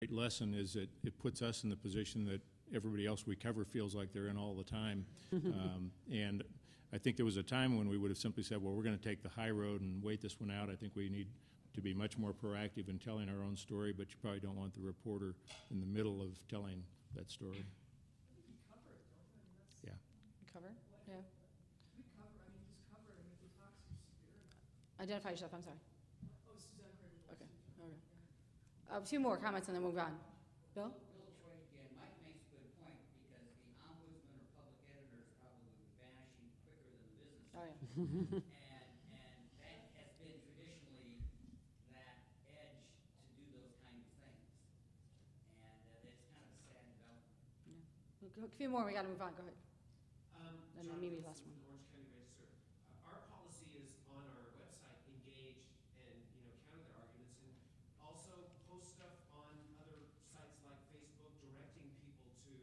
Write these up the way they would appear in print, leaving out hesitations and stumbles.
great lesson is that it puts us in the position that everybody else we cover feels like they're in all the time. And I think there was a time when we would have simply said, well, we're going to take the high road and wait this one out. I think we need to be much more proactive in telling our own story, but you probably don't want the reporter in the middle of telling that story. We cover it, don't we? I mean, Yeah. Cover? Yeah. we cover, I mean, just cover it. I mean, if we talk to Spirit. Identify yourself, I'm sorry. Oh, Suzanne Craig. Okay. Okay. A few more comments and then we'll move on. Bill? Bill Troy again. Mike makes a good point because the ombudsman or public editor is probably vanishing quicker than the business. Oh, yeah. And that has been traditionally that edge to do those kind of things. And that's kind of a sad development. Yeah. A few more, we got to move on. Go ahead. And then John maybe Wilson last one. from the Orange County Register. Our policy is on our website, engage and counter their arguments, and also post stuff on other sites like Facebook, directing people to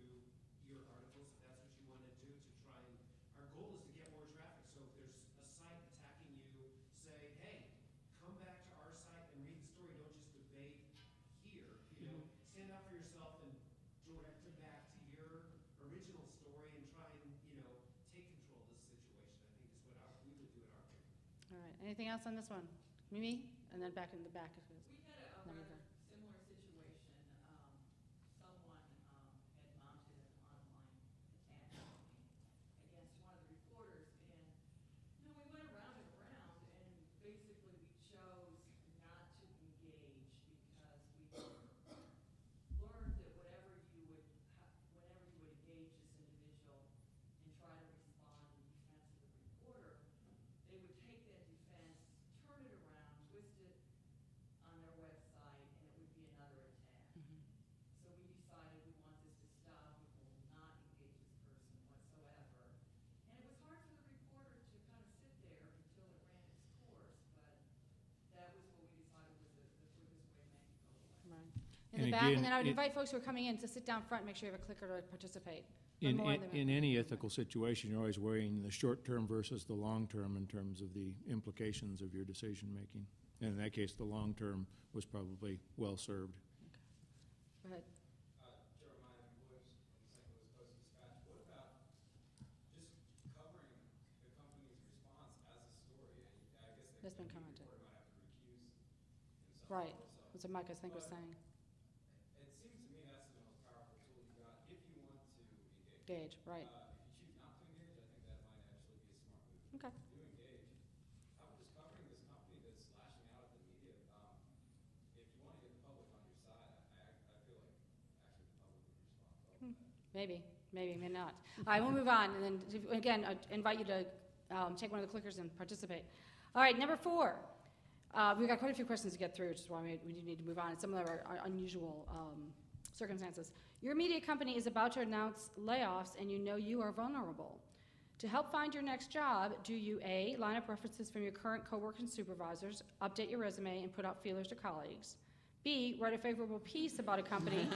your articles if that's what you want to do. To try and our goal is to get more traffic. So if there's a site attacking you, say, hey, come back to our site and read the story. Don't just debate here. Stand up for yourself and direct it back to your original story and try and take control of this situation. I think is what we would do at our paper. All right. Anything else on this one? Mimi? And then back in the back. We had a rather similar situation. Someone had mounted an online attack against one of the reporters, and we went around and around, and basically we chose not to engage because we learned that whenever you would engage this individual and try to respond in defense of the reporter, they would take that defense, turn it around, twist it on their website, and it would be another attack. So we decided we want this to stop. We will not engage this person whatsoever. And it was hard for the reporter to kind of sit there until it ran its course, but that was what we decided was the quickest way to make it go away. Right. In And the back, again, and then I would it- invite folks who are coming in to sit down front and make sure you have a clicker to participate. In any ethical situation, you're always weighing the short term versus the long term in terms of the implications of your decision making. And in that case, the long term was probably well served. Go ahead. Jeremiah Bush from the St. Louis Post-Dispatch. What about just covering the company's response as a story? I guess That's been the commented. reporter might have to recuse himself. Right. Also. That's what Mike, I think, was saying. It seems to me that's the most powerful tool you got if you want to engage. Gauge, right. If you choose not to engage, I think that might actually be a smart move. Okay. If you engage, how about just covering this company that's lashing out at the media? If you want to get the public on your side, I feel like actually the public would respond well to that. Maybe, maybe not. All right, we'll move on. And then, again, I invite you to take one of the clickers and participate. All right, number 4. We've got quite a few questions to get through, which is why we do need to move on. Some of them are unusual circumstances. Your media company is about to announce layoffs, and you know you are vulnerable. To help find your next job, do you A, line up references from your current coworkers and supervisors, update your resume, and put out feelers to colleagues? B, write a favorable piece about a company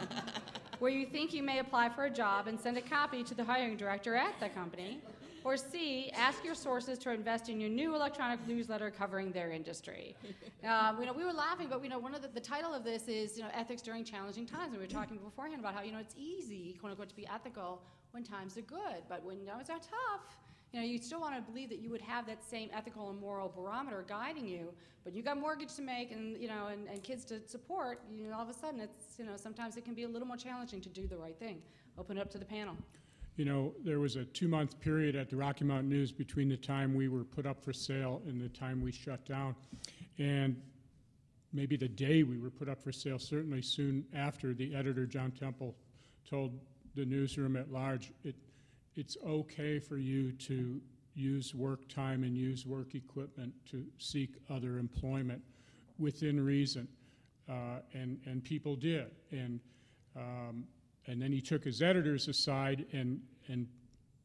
where you think you may apply for a job and send a copy to the hiring director at that company? Or C, ask your sources to invest in your new electronic newsletter covering their industry. We were laughing, but one of the title of this is ethics during challenging times. And we were talking beforehand about how it's easy, quote unquote, to be ethical when times are good, but when times are tough, you still want to believe that you would have that same ethical and moral barometer guiding you. But you got mortgage to make and and kids to support. All of a sudden, it's sometimes it can be a little more challenging to do the right thing. Open it up to the panel. There was a 2-month period at the Rocky Mountain News between the time we were put up for sale and the time we shut down. And maybe the day we were put up for sale, certainly soon after, the editor, John Temple, told the newsroom at large, it's okay for you to use work time and use work equipment to seek other employment within reason. And people did. And then he took his editors aside and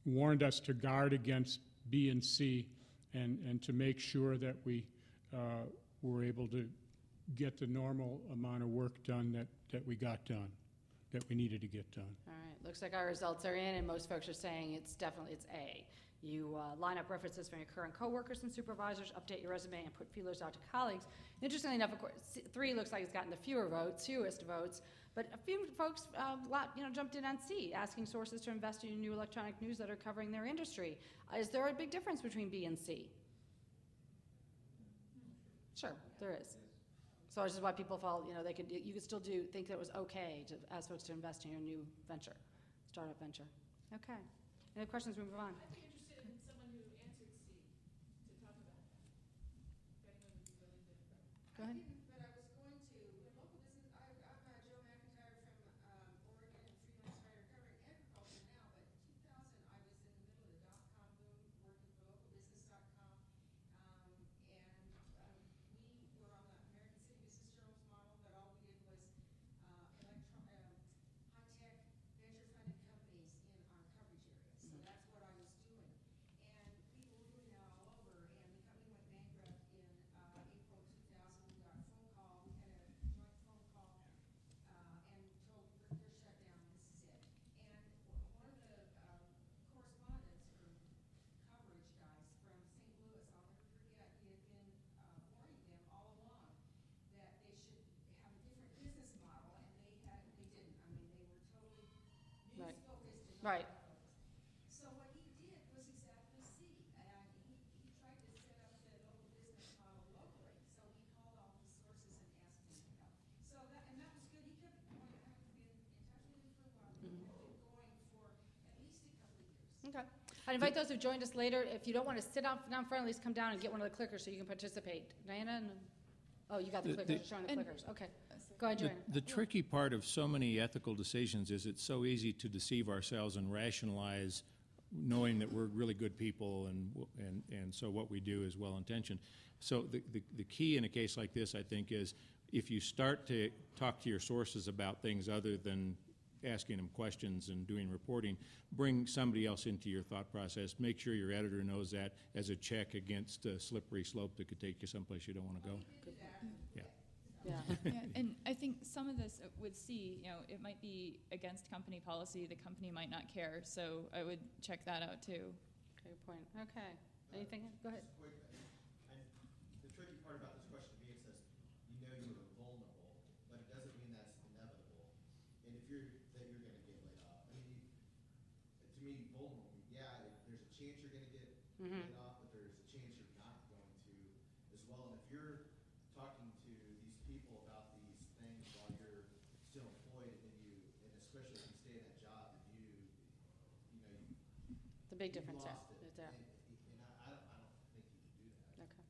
warned us to guard against B and C and to make sure that we were able to get the normal amount of work done that we got done, that we needed to get done. All right, looks like our results are in, and most folks are saying it's A. You line up references from your current coworkers and supervisors, update your resume, and put feelers out to colleagues. Interestingly enough, of course, 3 looks like it's gotten the fewest votes, But a few folks, jumped in on C, asking sources to invest in new electronic newsletter covering their industry. Is there a big difference between B and C? Sure, there is. So this is why people fall, you could still think that it was okay to ask folks to invest in your new venture, startup venture. Okay. Any other questions? We move on. I'd be interested in someone who answered C to talk about that. If anyone would be willing to. Go ahead. But I was going to, when local business, I'm Joe McIntyre from Oregon and freelance writer covering agriculture now, but in 2000 I was in the middle of the dot-com boom working for localbusiness.com. We were on the American City Business Journal's model, but all we did was high-tech venture-funded companies in our coverage area. So that's what I was doing. And people were doing that all over, and the company went bankrupt in April 2000. We got a phone call. We had a joint phone call and told they're shut down. This is it. And one of the correspondents or coverage guys from St. Louis, I'll never forget, he had been warning them all along that they should have a different business model, and they didn't. I mean, they were totally Right. news-focused and Right. not-focused. So what he did was exactly C, and he tried to set up the local business model locally. So he called all his sources and asked them to help. So that was good. He kept going. I haven't been in touch with him for a while, but he kept it going for at least a couple of years. Okay. I'd invite those who've joined us later, if you don't want to sit down front, at least come down and get one of the clickers so you can participate. Diana? Oh, you got the clickers, you're showing the clickers. Okay. Go ahead, Joanne. The tricky part of so many ethical decisions is it's so easy to deceive ourselves and rationalize knowing that we're really good people and so what we do is well-intentioned. So the key in a case like this, I think, is if you start to talk to your sources about things other than asking them questions and doing reporting, bring somebody else into your thought process. Make sure your editor knows that as a check against a slippery slope that could take you someplace you don't want to go. Yeah. Yeah. Yeah, and I think some of this with C, it might be against company policy. The company might not care, so I would check that out too. Okay, good point. Okay. Anything? Go ahead. Just quick, the tricky part about this question to me, it says, you know you are vulnerable, but it doesn't mean that's inevitable. And if you're going to get laid off, I mean, to me, vulnerable, yeah, there's a chance you're going to get laid off, but there's a chance you're not going to as well. And if you're talking to these people about these things while you're still employed, and especially if you stay in that job, and The big you've difference lost there. it. Is there. And I don't think you can do that. Okay. I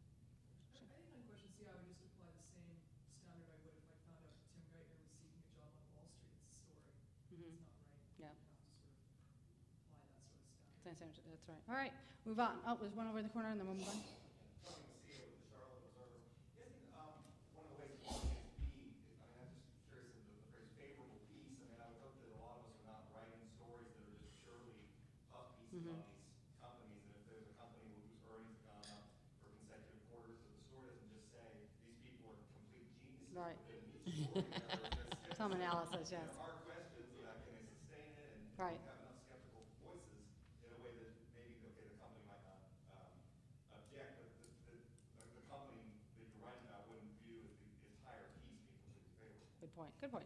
think on question C, I would just apply the same standard I would if I found out that Tim Geithner was seeking a job on Wall Street. It's a story. Mhm. It's not right. Yeah. You have to sort of apply that sort of standard. That's right. All right. Move on. Oh, there's one over in the corner and then we'll move on. Talking to CEO with the Charlotte Observer, isn't one of the ways to be, I'm just curious of the phrase favorable piece. I mean, I would hope that a lot of us are not writing stories that are just purely puff pieces on these companies. And if there's a company whose earnings have gone up for consecutive quarters, that the story doesn't just say these people are complete geniuses. Right. Within each story, Some analysis, yes. there are questions about can they sustain it and Right. have enough skeptical voices in a way that maybe, okay, the company might not object, but the company that you're writing about wouldn't view as the entire piece being completely favorable. Good point. Good point.